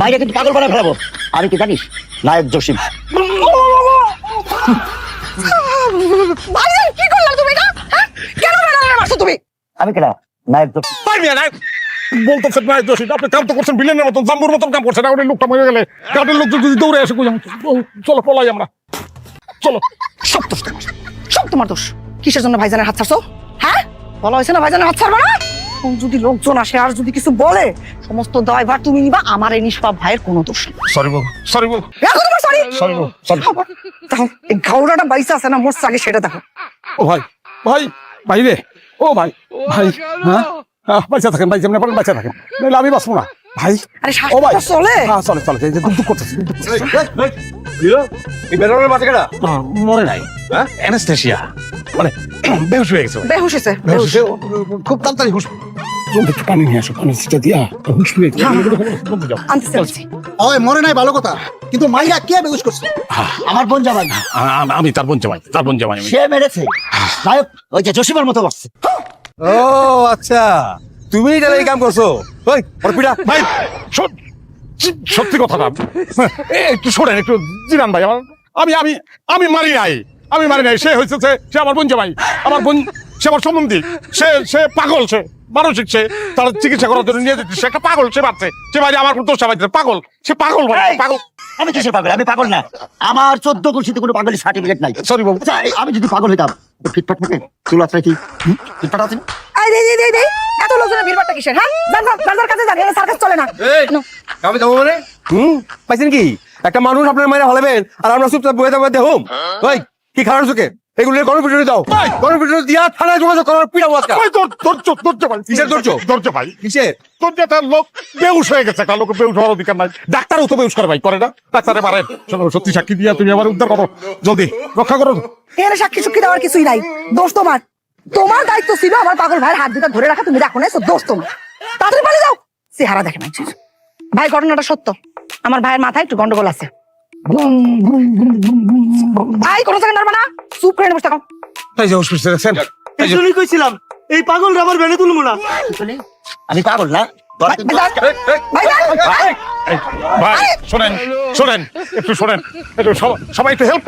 মাইরে কিন্তু পাগল বানায় ফেলাবো। আমি কি জানিস নায়ক জসিম। ভাইজান কি করলা তুমি এটা? কেন মারছো তুমি? আমি কেনা নায়ক জসিম। বলতেছেন নায়ক জসিম, আপনি কাম তো করছেন বিলেনের মতন, জাম্বুর মতন কাম করছেন। ওই লোকটা মরে গেলে গার্ডের লোক যদি দৌড়ে আসে, চলো পলাই আমরা, চলো। সব দোষ তোমার, সব তোমার দোষ। কিসের জন্য ভাইজানের হাত ছাড়ছো? হ্যাঁ, বলা হয়েছে না ভাইজানের হাত ছাড়বা না? যদি লোকজন আসে আর যদি কিছু বলে, সমস্ত দায়ভার তুমি নিবা। আমার এই নিষ্পাপ ভাইয়ের কোনো দোষ নেই। সরি বউ, সরি বউ, দেখো তোমার সরি। সরি বউ, সরি। দেখো এই ঘাউড়াটা বাইসা আছে না, মরছে আগে সেটা দেখো। ও ভাই, ভাই, ভাই রে, ও ভাই, ভাই, হ্যাঁ, বাঁচা থাকেন ভাই, যেমন বাঁচা থাকেন, নাহলে আমি বাঁচবো না ভাই। আরে ও ভাই, চলে। হ্যাঁ চলে চলে, এই যে দুঃখ করতেছি। মরে নাই, হ্যাঁ, অ্যানেস্থেসিয়া, মানে বেহুশ হয়ে গেছে। বেহুশ হয়েছে। খুব তাড়াতাড়ি হুশ। জলদি একটু পানি নিয়ে আসো, পানি সেটা দিয়া হুশ ফিরে আনতেছে আনতেছি। ওই মরে নাই ভালো কথা, কিন্তু মাইরা কে বেহুশ করছে? আমার বোন জামাই। আমি তার বোন জামাই, তার বোন জামাই। সে মেরেছে নায়ক, ওই যে জসিমের মতো করছে। ও আচ্ছা, তুমি তাহলে এই কাম করছো? ওই পিটা ভাই সত্যি কথা না, একটু শোনেন, একটু জিরান ভাই। আমি আমি আমি মারি নাই, আমি মারি নাই। সে হয়েছে, সে আমার বোন জামাই, আমার বোন, সে আমার সম্বন্ধী। সে পাগল, সে মানসিক, সে তার চিকিৎসা করার জন্য নিয়ে যেতে। সে একটা পাগল, সে বাড়ছে, সে বাইরে আমার দোষ চাপাইছে। পাগল, সে পাগল ভাই, পাগল। আমি কিসের পাগল? আমি পাগল না, আমার 14 গোষ্ঠীতে কোনো পাগলের সার্টিফিকেট নাই। সরি বাবু। আচ্ছা, আমি যদি পাগল হইতাম, ফিটফাট থাকে চুল আছে কি ফিটফাট আছে? এই দে এত লোকজনের ভিড়ভাড়টা কিসের? হ্যাঁ, যার কাছে যান, সার্কাস চলে না। আমি যাবো মানে পাইছেন কি? একটা মানুষ আপনার মায়ের হলাবেন আর আমরা চুপচাপ বয়ে থাকবো দেখুন। ওই কি খারাপ চোখে এগুলো গণপিটুনি দাও, গণপিটুনি দিয়া থানায় যোগাযোগ করার পিড়া মাছ। কিসের ধৈর্য ভাই, কিসের? তোর যে তার লোক বেউস হয়ে গেছে, কার লোক বেউস হওয়ার অধিকার নাই। ডাক্তারও তো বেউস করে ভাই, করে না? ডাক্তারে পারেন। সত্যি সাক্ষী দিয়া তুমি আবার উদ্ধার করো, জলদি রক্ষা করো। এখানে সাক্ষী দেওয়ার কিছুই নাই, দোষ তোমার। তোমার দায়িত্ব ছিল আমার পাগল ভাইয়ের হাত দুটা ধরে রাখা, তুমি দেখো না, দোষ তোমার। তাড়াতাড়ি পালিয়ে যাও, চেহারা দেখে না। ভাই ঘটনাটা সত্য, আমার ভাইয়ের মাথায় একটু গন্ডগোল আছে। ভাই কোনো জায়গায় নড়বা না, চুপ করে বসে থাকো। এই যে হসপিটালে গেছেন, এজন্যই কইছিলাম এই পাগলরা আমার বেনে তুলবো না। আমি পাগল না, ভাই শোনেন, একটু শোনেন, একটু সবাই একটু হেল্প